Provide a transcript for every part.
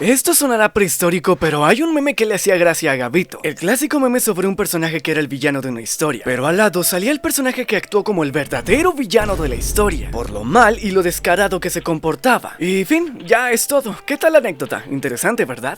Esto sonará prehistórico, pero hay un meme que le hacía gracia a Gabito. El clásico meme sobre un personaje que era el villano de una historia, pero al lado salía el personaje que actuó como el verdadero villano de la historia, por lo mal y lo descarado que se comportaba. Y fin, ya es todo. ¿Qué tal la anécdota? Interesante, ¿verdad?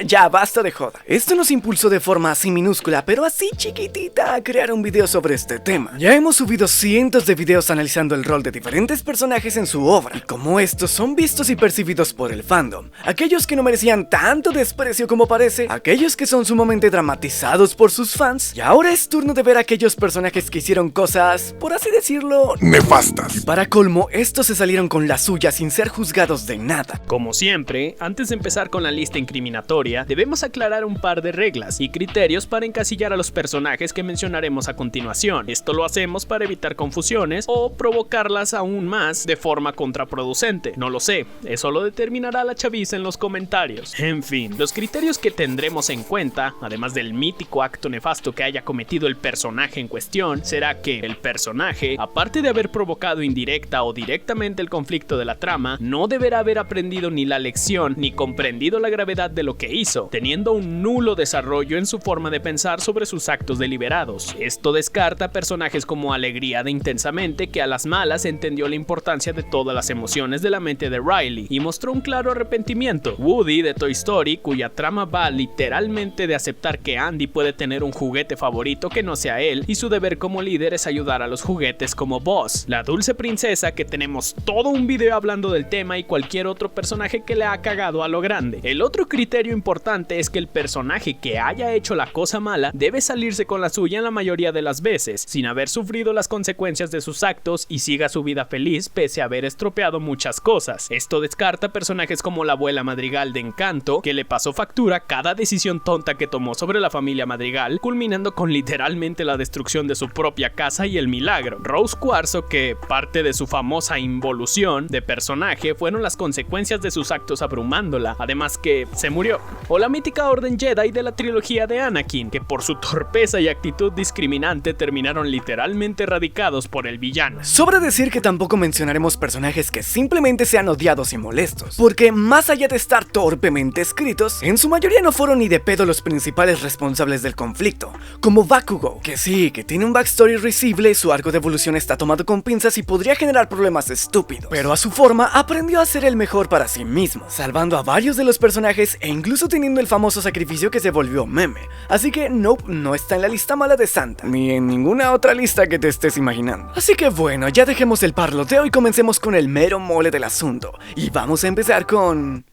Ya, basta de joda. Esto nos impulsó de forma así minúscula, pero así chiquitita, a crear un video sobre este tema. Ya hemos subido cientos de videos analizando el rol de diferentes personajes en su obra, y cómo estos son vistos y percibidos por el fandom. Aquellos que no merecían tanto desprecio como parece, aquellos que son sumamente dramatizados por sus fans, y ahora es turno de ver a aquellos personajes que hicieron cosas, por así decirlo, nefastas. Y para colmo, estos se salieron con la suya sin ser juzgados de nada. Como siempre, antes de empezar con la lista incriminatoria, debemos aclarar un par de reglas y criterios para encasillar a los personajes que mencionaremos a continuación. Esto lo hacemos para evitar confusiones o provocarlas aún más de forma contraproducente. No lo sé, eso lo determinará la chaviza en los comentarios. En fin, los criterios que tendremos en cuenta, además del mítico acto nefasto que haya cometido el personaje en cuestión, será que el personaje, aparte de haber provocado indirecta o directamente el conflicto de la trama, no deberá haber aprendido ni la lección ni comprendido la gravedad de lo que hizo, teniendo un nulo desarrollo en su forma de pensar sobre sus actos deliberados. Esto descarta personajes como Alegría de Intensamente, que a las malas entendió la importancia de todas las emociones de la mente de Riley y mostró un claro arrepentimiento. Woody de Toy Story, cuya trama va literalmente de aceptar que Andy puede tener un juguete favorito que no sea él y su deber como líder es ayudar a los juguetes como Buzz. La Dulce Princesa, que tenemos todo un video hablando del tema, y cualquier otro personaje que le ha cagado a lo grande. El otro criterio importante es que el personaje que haya hecho la cosa mala debe salirse con la suya en la mayoría de las veces, sin haber sufrido las consecuencias de sus actos y siga su vida feliz pese a haber estropeado muchas cosas. Esto descarta personajes como la abuela Madrigal de Encanto, que le pasó factura cada decisión tonta que tomó sobre la familia Madrigal, culminando con literalmente la destrucción de su propia casa y el milagro. Rose Cuarzo, que parte de su famosa involución de personaje fueron las consecuencias de sus actos abrumándola, además que se murió. O la mítica Orden Jedi de la trilogía de Anakin, que por su torpeza y actitud discriminante terminaron literalmente erradicados por el villano. Sobra decir que tampoco mencionaremos personajes que simplemente sean odiados y molestos, porque más allá de estar torpemente escritos, en su mayoría no fueron ni de pedo los principales responsables del conflicto, como Bakugo, que sí, que tiene un backstory risible, su arco de evolución está tomado con pinzas y podría generar problemas estúpidos, pero a su forma aprendió a ser el mejor para sí mismo, salvando a varios de los personajes e incluso teniendo el famoso sacrificio que se volvió meme. Así que nope, no está en la lista mala de Santa, ni en ninguna otra lista que te estés imaginando. Así que bueno, ya dejemos el parloteo y comencemos con el mero mole del asunto, y vamos a empezar con...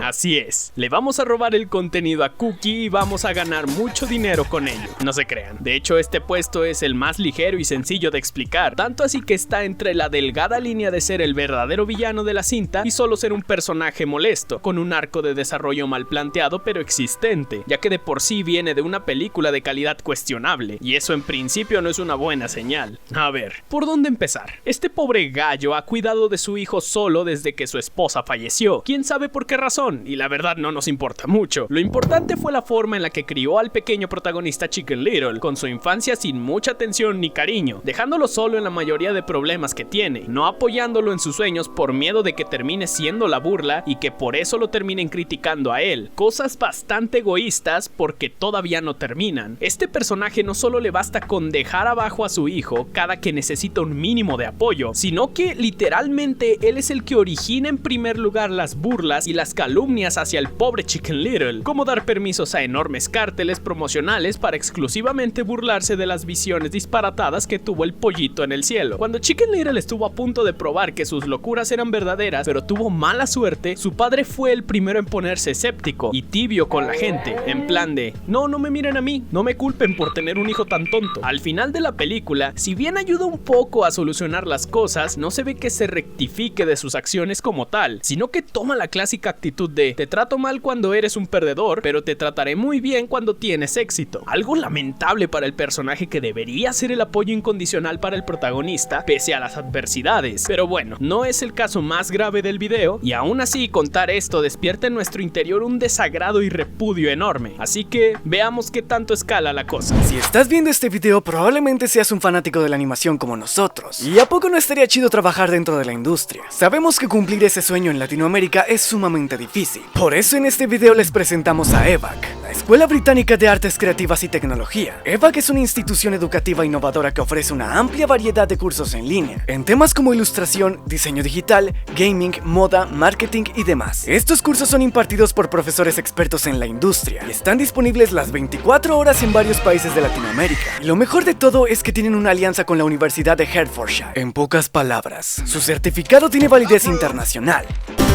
Así es, le vamos a robar el contenido a Cookie y vamos a ganar mucho dinero con ello. No se crean, de hecho este puesto es el más ligero y sencillo de explicar, tanto así que está entre la delgada línea de ser el verdadero villano de la cinta y solo ser un personaje molesto, con un arco de desarrollo mal planteado pero existente, ya que de por sí viene de una película de calidad cuestionable, y eso en principio no es una buena señal. A ver, ¿por dónde empezar? Este pobre gallo ha cuidado de su hijo solo desde que su esposa falleció, quién sabe por qué razón, y la verdad no nos importa mucho. Lo importante fue la forma en la que crió al pequeño protagonista Chicken Little, con su infancia sin mucha atención ni cariño, dejándolo solo en la mayoría de problemas que tiene, no apoyándolo en sus sueños por miedo de que termine siendo la burla y que por eso lo terminen criticando a él. Cosas bastante egoístas porque todavía no terminan. Este personaje no solo le basta con dejar abajo a su hijo cada que necesita un mínimo de apoyo, sino que literalmente él es el que origina en primer lugar las burlas y las calumnias hacia el pobre Chicken Little, como dar permisos a enormes cárteles promocionales para exclusivamente burlarse de las visiones disparatadas que tuvo el pollito en el cielo. Cuando Chicken Little estuvo a punto de probar que sus locuras eran verdaderas, pero tuvo mala suerte, su padre fue el primero en ponerse escéptico y tibio con la gente, en plan de, no me miren a mí, no me culpen por tener un hijo tan tonto. Al final de la película, si bien ayuda un poco a solucionar las cosas, no se ve que se rectifique de sus acciones como tal, sino que toma la clásica actitud de de te trato mal cuando eres un perdedor, pero te trataré muy bien cuando tienes éxito. Algo lamentable para el personaje que debería ser el apoyo incondicional para el protagonista pese a las adversidades. Pero bueno, no es el caso más grave del video, y aún así contar esto despierta en nuestro interior un desagrado y repudio enorme. Así que veamos qué tanto escala la cosa. Si estás viendo este video, probablemente seas un fanático de la animación como nosotros. ¿Y a poco no estaría chido trabajar dentro de la industria? Sabemos que cumplir ese sueño en Latinoamérica es sumamente difícil. Por eso en este video les presentamos a EVAC, la Escuela Británica de Artes Creativas y Tecnología. EVAC es una institución educativa innovadora que ofrece una amplia variedad de cursos en línea, en temas como ilustración, diseño digital, gaming, moda, marketing y demás. Estos cursos son impartidos por profesores expertos en la industria y están disponibles las 24 horas en varios países de Latinoamérica. Y lo mejor de todo es que tienen una alianza con la Universidad de Hertfordshire. En pocas palabras, su certificado tiene validez internacional.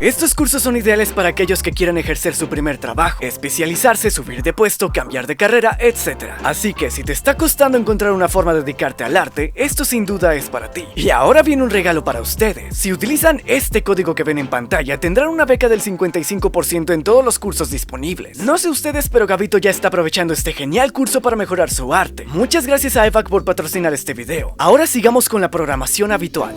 Estos cursos son ideales para aquellos que quieran ejercer su primer trabajo, especializarse, subir de puesto, cambiar de carrera, etc. Así que si te está costando encontrar una forma de dedicarte al arte, esto sin duda es para ti. Y ahora viene un regalo para ustedes. Si utilizan este código que ven en pantalla, tendrán una beca del 55% en todos los cursos disponibles. No sé ustedes, pero Gabito ya está aprovechando este genial curso para mejorar su arte. Muchas gracias a EVAC por patrocinar este video. Ahora sigamos con la programación habitual.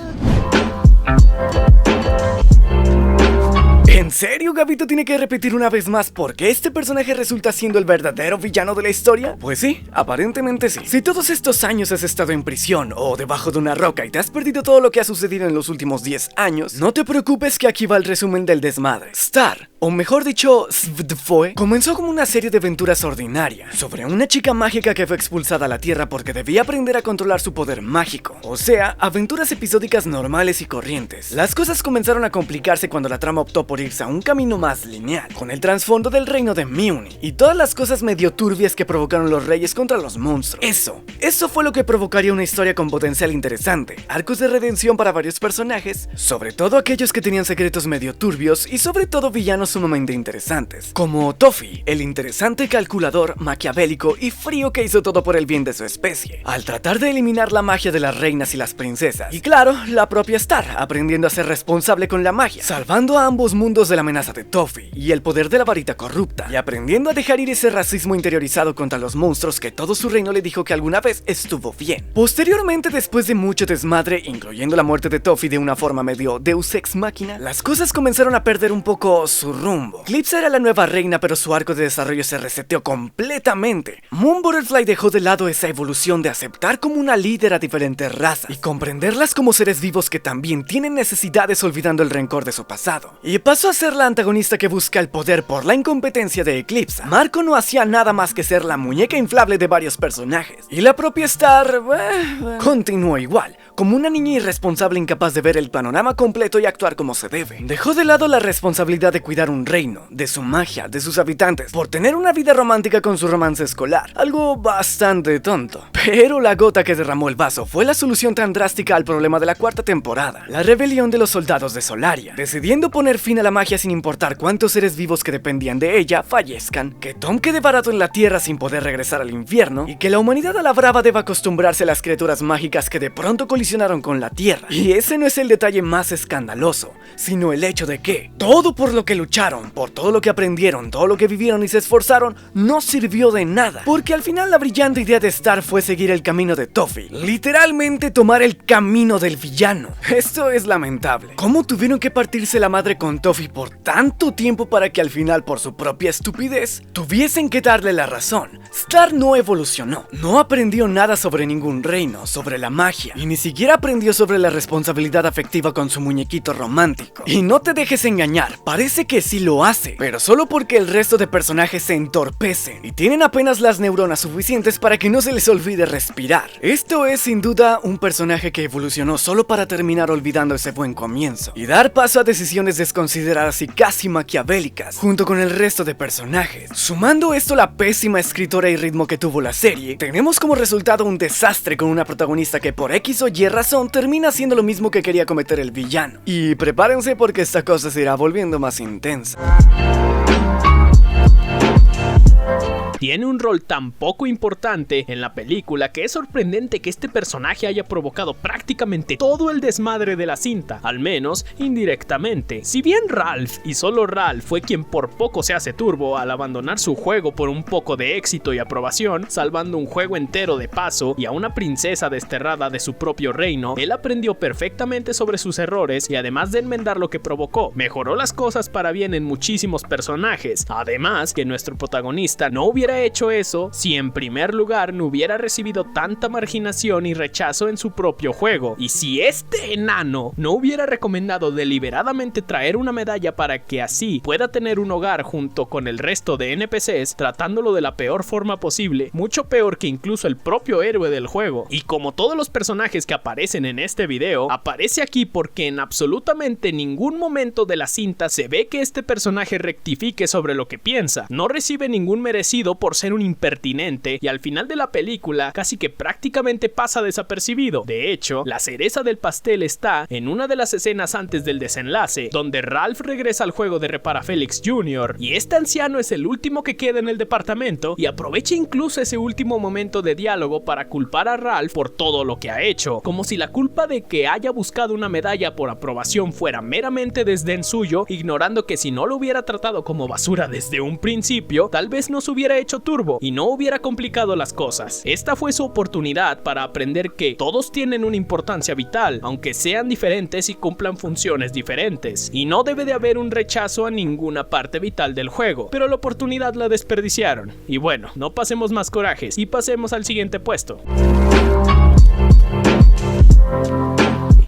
¿En serio Gabito tiene que repetir una vez más por qué este personaje resulta siendo el verdadero villano de la historia? Pues sí, aparentemente sí. Si todos estos años has estado en prisión o debajo de una roca y te has perdido todo lo que ha sucedido en los últimos 10 años, no te preocupes que aquí va el resumen del desmadre. Star, o mejor dicho, Svdfoe, comenzó como una serie de aventuras ordinarias sobre una chica mágica que fue expulsada a la Tierra porque debía aprender a controlar su poder mágico. O sea, aventuras episódicas normales y corrientes. Las cosas comenzaron a complicarse cuando la trama optó por irse a un camino más lineal, con el trasfondo del reino de Mewni y todas las cosas medio turbias que provocaron los reyes contra los monstruos. Eso fue lo que provocaría una historia con potencial interesante, arcos de redención para varios personajes, sobre todo aquellos que tenían secretos medio turbios y sobre todo villanos sumamente interesantes, como Toffee, el interesante calculador, maquiavélico y frío que hizo todo por el bien de su especie, al tratar de eliminar la magia de las reinas y las princesas. Y claro, la propia Star, aprendiendo a ser responsable con la magia, salvando a ambos mundos de la amenaza de Toffee y el poder de la varita corrupta, y aprendiendo a dejar ir ese racismo interiorizado contra los monstruos que todo su reino le dijo que alguna vez estuvo bien. Posteriormente, después de mucho desmadre, incluyendo la muerte de Toffee de una forma medio Deus Ex Machina, las cosas comenzaron a perder un poco su rumbo. Eclipsa era la nueva reina, pero su arco de desarrollo se reseteó completamente. Moon Butterfly dejó de lado esa evolución de aceptar como una líder a diferentes razas y comprenderlas como seres vivos que también tienen necesidades, olvidando el rencor de su pasado, y pasó a ser la antagonista que busca el poder por la incompetencia de Eclipsa. Marco no hacía nada más que ser la muñeca inflable de varios personajes, y la propia Star continuó igual, como una niña irresponsable incapaz de ver el panorama completo y actuar como se debe. Dejó de lado la responsabilidad de cuidar un reino, de su magia, de sus habitantes, por tener una vida romántica con su romance escolar, algo bastante tonto. Pero la gota que derramó el vaso fue la solución tan drástica al problema de la cuarta temporada, la rebelión de los soldados de Solaria, decidiendo poner fin a la magia sin importar cuántos seres vivos que dependían de ella fallezcan, que Tom quede varado en la tierra sin poder regresar al infierno, y que la humanidad a la brava deba acostumbrarse a las criaturas mágicas que de pronto colisionaron con la tierra. Y ese no es el detalle más escandaloso, sino el hecho de que todo por lo que lucharon, por todo lo que aprendieron, todo lo que vivieron y se esforzaron, no sirvió de nada, porque al final la brillante idea de Star fue seguir el camino de Toffee, literalmente tomar el camino del villano. Esto es lamentable. ¿Cómo tuvieron que partirse la madre con Toffee por tanto tiempo para que al final, por su propia estupidez, tuviesen que darle la razón? Star no evolucionó, no aprendió nada sobre ningún reino, sobre la magia, y ni siquiera aprendió sobre la responsabilidad afectiva con su muñequito romántico. Y no te dejes engañar, parece que sí lo hace, pero solo porque el resto de personajes se entorpecen y tienen apenas las neuronas suficientes para que no se les olvide respirar. Esto es sin duda un personaje que evolucionó solo para terminar olvidando ese buen comienzo y dar paso a decisiones desconsideradas y casi maquiavélicas junto con el resto de personajes. Sumando esto la pésima escritura y ritmo que tuvo la serie, tenemos como resultado un desastre con una protagonista que por X o Y razón termina haciendo lo mismo que quería cometer el villano. Y prepárense porque esta cosa se irá volviendo más intensa. tiene un rol tan poco importante en la película que es sorprendente que este personaje haya provocado prácticamente todo el desmadre de la cinta, al menos indirectamente. Si bien Ralph, y solo Ralph, fue quien por poco se hace turbo al abandonar su juego por un poco de éxito y aprobación, salvando un juego entero de paso y a una princesa desterrada de su propio reino, él aprendió perfectamente sobre sus errores y además de enmendar lo que provocó, mejoró las cosas para bien en muchísimos personajes. Además, que nuestro protagonista no hubiera hecho eso si en primer lugar no hubiera recibido tanta marginación y rechazo en su propio juego, y si este enano no hubiera recomendado deliberadamente traer una medalla para que así pueda tener un hogar junto con el resto de NPCs, tratándolo de la peor forma posible, mucho peor que incluso el propio héroe del juego. Y como todos los personajes que aparecen en este video, aparece aquí porque en absolutamente ningún momento de la cinta se ve que este personaje rectifique sobre lo que piensa, no recibe ningún merecido por ser un impertinente y al final de la película casi que prácticamente pasa desapercibido. De hecho, la cereza del pastel está en una de las escenas antes del desenlace, donde Ralph regresa al juego de Repara Felix Jr. y este anciano es el último que queda en el departamento y aprovecha incluso ese último momento de diálogo para culpar a Ralph por todo lo que ha hecho, como si la culpa de que haya buscado una medalla por aprobación fuera meramente desdén suyo, ignorando que si no lo hubiera tratado como basura desde un principio, tal vez no se hubiera hecho turbo y no hubiera complicado las cosas. Esta fue su oportunidad para aprender que todos tienen una importancia vital, aunque sean diferentes y cumplan funciones diferentes, y no debe de haber un rechazo a ninguna parte vital del juego, pero la oportunidad la desperdiciaron. Y bueno, no pasemos más corajes y pasemos al siguiente puesto.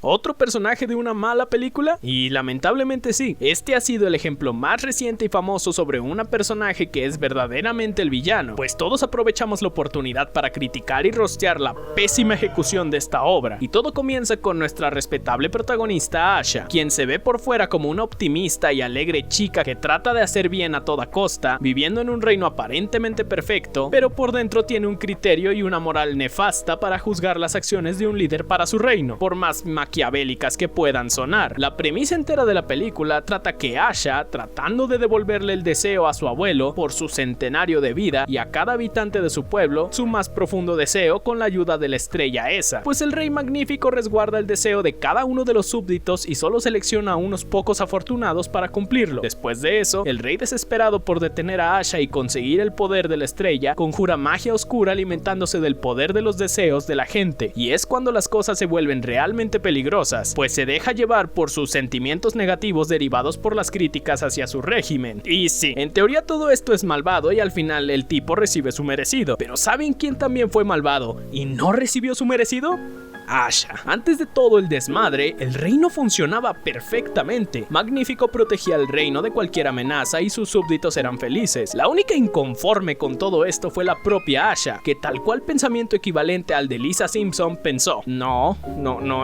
¿Otro personaje de una mala película? Y lamentablemente sí, este ha sido el ejemplo más reciente y famoso sobre un personaje que es verdaderamente el villano, pues todos aprovechamos la oportunidad para criticar y rostear la pésima ejecución de esta obra, y todo comienza con nuestra respetable protagonista Asha, quien se ve por fuera como una optimista y alegre chica que trata de hacer bien a toda costa, viviendo en un reino aparentemente perfecto, pero por dentro tiene un criterio y una moral nefasta para juzgar las acciones de un líder para su reino, por más maquiavélicas que puedan sonar. La premisa entera de la película trata que Asha, tratando de devolverle el deseo a su abuelo por su centenario de vida y a cada habitante de su pueblo su más profundo deseo con la ayuda de la estrella esa, pues el rey magnífico resguarda el deseo de cada uno de los súbditos y solo selecciona a unos pocos afortunados para cumplirlo. Después de eso, el rey, desesperado por detener a Asha y conseguir el poder de la estrella, conjura magia oscura alimentándose del poder de los deseos de la gente, y es cuando las cosas se vuelven realmente peligrosas, pues se deja llevar por sus sentimientos negativos derivados por las críticas hacia su régimen. Y sí, en teoría todo esto es malvado y al final el tipo recibe su merecido, pero ¿saben quién también fue malvado y no recibió su merecido? Asha. Antes de todo el desmadre, el reino funcionaba perfectamente. Magnífico protegía al reino de cualquier amenaza y sus súbditos eran felices. La única inconforme con todo esto fue la propia Asha, que tal cual pensamiento equivalente al de Lisa Simpson pensó: no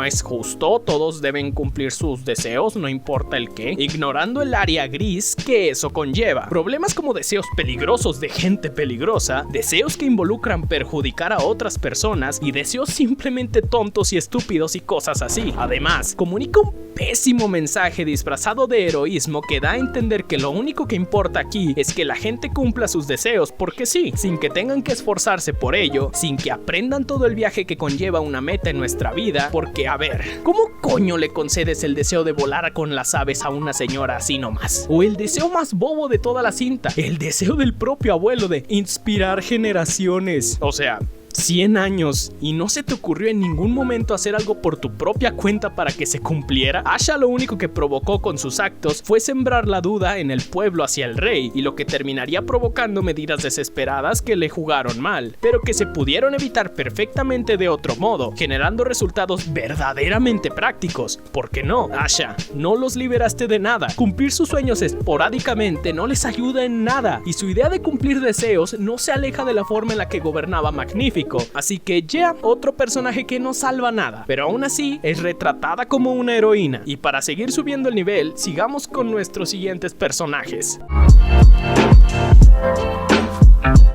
es justo, todos deben cumplir sus deseos, no importa el qué, ignorando el área gris que eso conlleva. Problemas como deseos peligrosos de gente peligrosa, deseos que involucran perjudicar a otras personas y deseos simplemente tontos y estúpidos y cosas así. Además, comunica un pésimo mensaje disfrazado de heroísmo que da a entender que lo único que importa aquí es que la gente cumpla sus deseos porque sí, sin que tengan que esforzarse por ello, sin que aprendan todo el viaje que conlleva una meta en nuestra vida, porque a ver, ¿cómo coño le concedes el deseo de volar con las aves a una señora así nomás? O el deseo más bobo de toda la cinta, el deseo del propio abuelo de inspirar generaciones. O sea, 100 años y no se te ocurrió en ningún momento hacer algo por tu propia cuenta para que se cumpliera. Asha lo único que provocó con sus actos fue sembrar la duda en el pueblo hacia el rey, y lo que terminaría provocando medidas desesperadas que le jugaron mal, pero que se pudieron evitar perfectamente de otro modo, generando resultados verdaderamente prácticos. ¿Por qué no? Asha, no los liberaste de nada. Cumplir sus sueños esporádicamente no les ayuda en nada, y su idea de cumplir deseos no se aleja de la forma en la que gobernaba Magnífico. Así que ya, otro personaje que no salva nada, pero aún así es retratada como una heroína. Y para seguir subiendo el nivel, sigamos con nuestros siguientes personajes.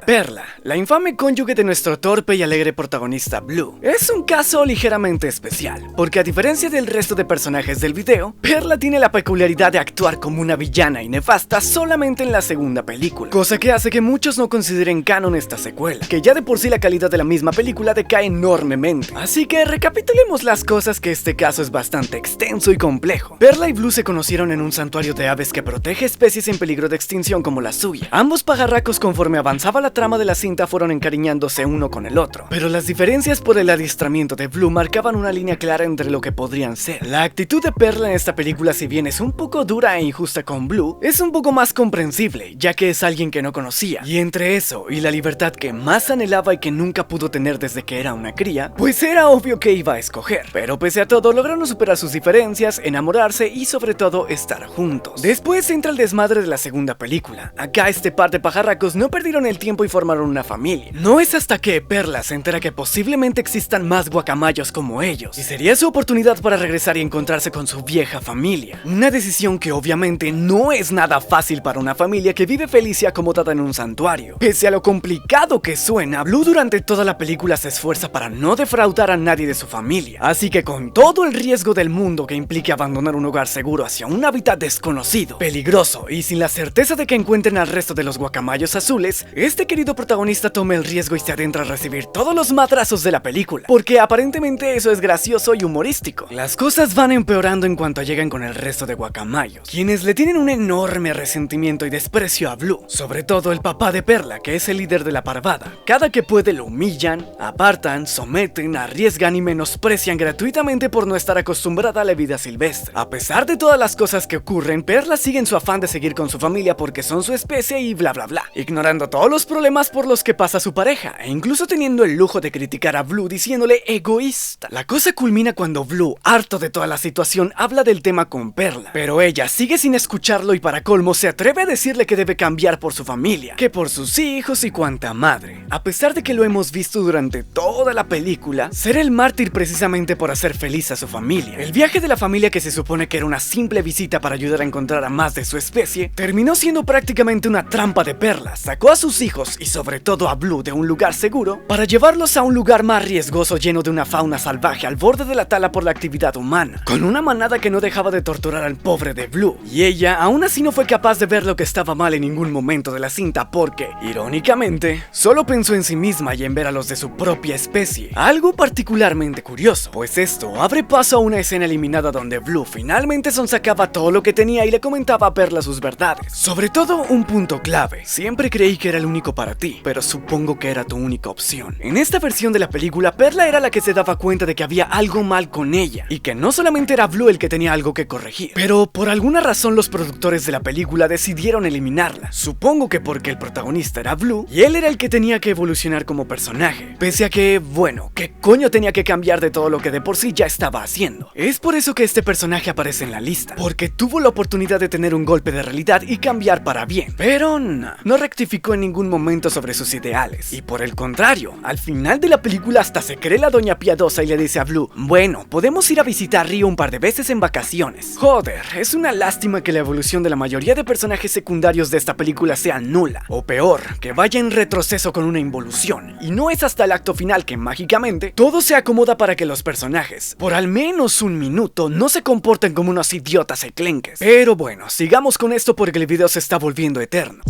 Perla, la infame cónyuge de nuestro torpe y alegre protagonista Blue, es un caso ligeramente especial, porque a diferencia del resto de personajes del video, Perla tiene la peculiaridad de actuar como una villana y nefasta solamente en la segunda película, cosa que hace que muchos no consideren canon esta secuela, que ya de por sí la calidad de la misma película decae enormemente. Así que recapitulemos las cosas, que este caso es bastante extenso y complejo. Perla y Blue se conocieron en un santuario de aves que protege especies en peligro de extinción como la suya. Ambos pajarracos, conforme avanzaba la trama de la cinta, fueron encariñándose uno con el otro, pero las diferencias por el adiestramiento de Blue marcaban una línea clara entre lo que podrían ser. La actitud de Perla en esta película, si bien es un poco dura e injusta con Blue, es un poco más comprensible, ya que es alguien que no conocía, y entre eso y la libertad que más anhelaba y que nunca pudo tener desde que era una cría, pues era obvio que iba a escoger. Pero pese a todo, lograron superar sus diferencias, enamorarse y sobre todo estar juntos. Después entra el desmadre de la segunda película. Acá este par de pajarracos no perdieron el tiempo y formaron una familia. No es hasta que Perla se entera que posiblemente existan más guacamayos como ellos, y sería su oportunidad para regresar y encontrarse con su vieja familia. Una decisión que obviamente no es nada fácil para una familia que vive feliz y acomodada en un santuario. Pese a lo complicado que suena, Blue durante toda la película se esfuerza para no defraudar a nadie de su familia. Así que con todo el riesgo del mundo que implique abandonar un hogar seguro hacia un hábitat desconocido, peligroso y sin la certeza de que encuentren al resto de los guacamayos azules, este querido protagonista toma el riesgo y se adentra a recibir todos los madrazos de la película, porque aparentemente eso es gracioso y humorístico. Las cosas van empeorando en cuanto llegan con el resto de guacamayos, quienes le tienen un enorme resentimiento y desprecio a Blue, sobre todo el papá de Perla, que es el líder de la parvada. Cada que puede lo humillan, apartan, someten, arriesgan y menosprecian gratuitamente por no estar acostumbrada a la vida silvestre. A pesar de todas las cosas que ocurren, Perla sigue en su afán de seguir con su familia porque son su especie y bla bla bla, ignorando todos los problemas por los que pasa su pareja, e incluso teniendo el lujo de criticar a Blue diciéndole egoísta. La cosa culmina cuando Blue, harto de toda la situación, habla del tema con Perla, pero ella sigue sin escucharlo y para colmo se atreve a decirle que debe cambiar por su familia, que por sus hijos y cuanta madre. A pesar de que lo hemos visto durante toda la película ser el mártir precisamente por hacer feliz a su familia, el viaje de la familia, que se supone que era una simple visita para ayudar a encontrar a más de su especie, terminó siendo prácticamente una trampa de Perla. Sacó a sus hijos y sobre todo a Blue de un lugar seguro para llevarlos a un lugar más riesgoso, lleno de una fauna salvaje al borde de la tala por la actividad humana, con una manada que no dejaba de torturar al pobre de Blue. Y ella aún así no fue capaz de ver lo que estaba mal en ningún momento de la cinta porque, irónicamente, solo pensó en sí misma y en ver a los de su propia especie. Algo particularmente curioso, pues esto abre paso a una escena eliminada donde Blue finalmente sonsacaba todo lo que tenía y le comentaba a Perla sus verdades. Sobre todo un punto clave: siempre creí que era el único para ti, pero supongo que era tu única opción. En esta versión de la película, Perla era la que se daba cuenta de que había algo mal con ella, y que no solamente era Blue el que tenía algo que corregir, pero por alguna razón los productores de la película decidieron eliminarla. Supongo que porque el protagonista era Blue y él era el que tenía que evolucionar como personaje, pese a que, bueno, ¿qué coño tenía que cambiar de todo lo que de por sí ya estaba haciendo? Es por eso que este personaje aparece en la lista, porque tuvo la oportunidad de tener un golpe de realidad y cambiar para bien, pero no rectificó en ningún momento sobre sus ideales, y por el contrario, al final de la película hasta se cree la doña piadosa y le dice a Blue: bueno, podemos ir a visitar Río un par de veces en vacaciones. Joder, es una lástima que la evolución de la mayoría de personajes secundarios de esta película sea nula, o peor, que vaya en retroceso con una involución, y no es hasta el acto final que mágicamente todo se acomoda para que los personajes, por al menos un minuto, no se comporten como unos idiotas enclenques. Pero bueno, sigamos con esto porque el video se está volviendo eterno.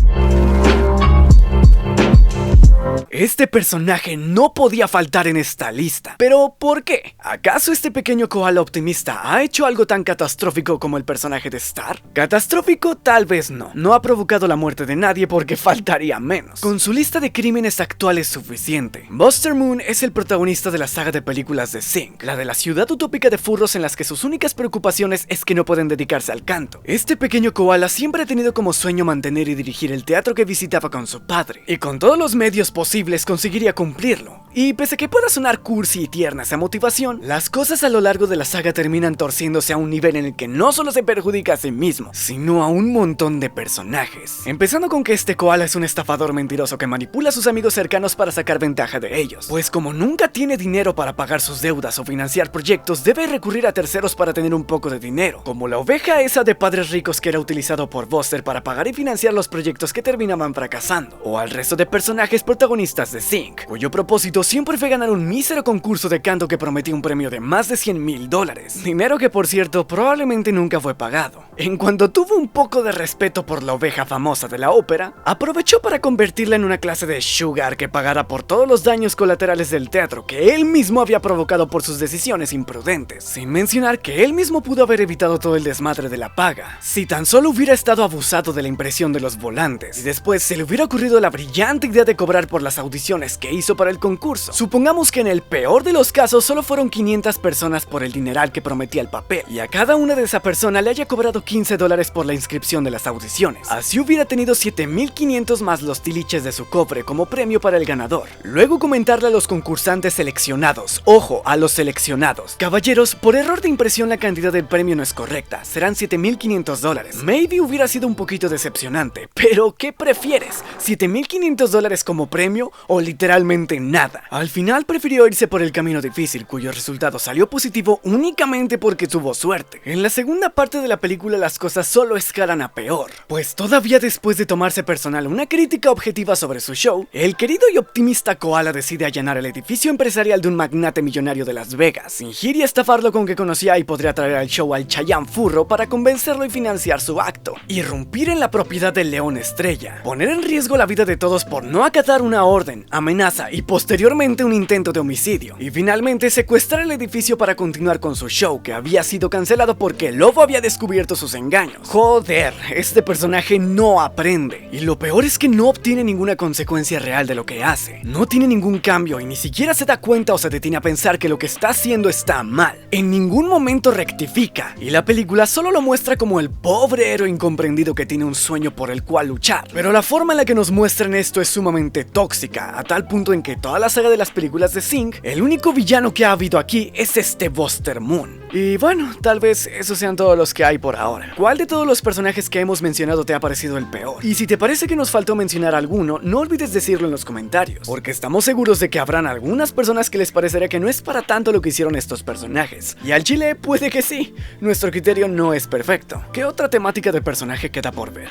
Este personaje no podía faltar en esta lista. ¿Pero por qué? ¿Acaso este pequeño koala optimista ha hecho algo tan catastrófico como el personaje de Star? Catastrófico tal vez no. No ha provocado la muerte de nadie porque faltaría menos. Con su lista de crímenes actual es suficiente. Buster Moon es el protagonista de la saga de películas de Zinc, la de la ciudad utópica de furros en las que sus únicas preocupaciones es que no pueden dedicarse al canto. Este pequeño koala siempre ha tenido como sueño mantener y dirigir el teatro que visitaba con su padre, y con todos los medios posibles posibles conseguiría cumplirlo. Y pese a que pueda sonar cursi y tierna esa motivación, las cosas a lo largo de la saga terminan torciéndose a un nivel en el que no solo se perjudica a sí mismo, sino a un montón de personajes. Empezando con que este koala es un estafador mentiroso que manipula a sus amigos cercanos para sacar ventaja de ellos, pues como nunca tiene dinero para pagar sus deudas o financiar proyectos, debe recurrir a terceros para tener un poco de dinero, como la oveja esa de padres ricos que era utilizado por Buster para pagar y financiar los proyectos que terminaban fracasando, o al resto de personajes protagonistas de Zinc, cuyo propósito siempre fue ganar un mísero concurso de canto que prometía un premio de más de $100,000, dinero que por cierto probablemente nunca fue pagado. En cuanto tuvo un poco de respeto por la oveja famosa de la ópera, aprovechó para convertirla en una clase de sugar que pagara por todos los daños colaterales del teatro que él mismo había provocado por sus decisiones imprudentes, sin mencionar que él mismo pudo haber evitado todo el desmadre de la paga, si tan solo hubiera estado abusado de la impresión de los volantes, y después se le hubiera ocurrido la brillante idea de cobrar por las audiciones que hizo para el concurso. Supongamos que en el peor de los casos solo fueron 500 personas por el dineral que prometía el papel, y a cada una de esa persona le haya cobrado $15 por la inscripción de las audiciones. Así hubiera tenido 7,500 más los tiliches de su cofre como premio para el ganador. Luego comentarle a los concursantes seleccionados, ojo, a los seleccionados: caballeros, por error de impresión la cantidad del premio no es correcta, serán $7,500. Maybe hubiera sido un poquito decepcionante, pero ¿qué prefieres? ¿$7,500 como premio o literalmente nada? Al final prefirió irse por el camino difícil, cuyo resultado salió positivo únicamente porque tuvo suerte. En la segunda parte de la película las cosas solo escalan a peor, pues todavía después de tomarse personal una crítica objetiva sobre su show, el querido y optimista koala decide allanar el edificio empresarial de un magnate millonario de Las Vegas, fingir y estafarlo con que conocía y podría traer al show al Chayanne Furro para convencerlo y financiar su acto, irrumpir en la propiedad del León Estrella, poner en riesgo la vida de todos por no acatar una orden, amenaza y posteriormente un intento de homicidio, y finalmente secuestrar el edificio para continuar con su show que había sido cancelado porque el lobo había descubierto sus engaños. Joder, este personaje no aprende, y lo peor es que no obtiene ninguna consecuencia real de lo que hace, no tiene ningún cambio y ni siquiera se da cuenta o se detiene a pensar que lo que está haciendo está mal. En ningún momento rectifica, y la película solo lo muestra como el pobre héroe incomprendido que tiene un sueño por el cual luchar. Pero la forma en la que nos muestran esto es sumamente tóxica, a tal punto en que toda la saga de las películas de Zinc, el único villano que ha habido aquí es este Buster Moon. Y bueno, tal vez esos sean todos los que hay por ahora. ¿Cuál de todos los personajes que hemos mencionado te ha parecido el peor? Y si te parece que nos faltó mencionar alguno, no olvides decirlo en los comentarios, porque estamos seguros de que habrán algunas personas que les parecerá que no es para tanto lo que hicieron estos personajes. Y al chile puede que sí, nuestro criterio no es perfecto. ¿Qué otra temática de personaje queda por ver?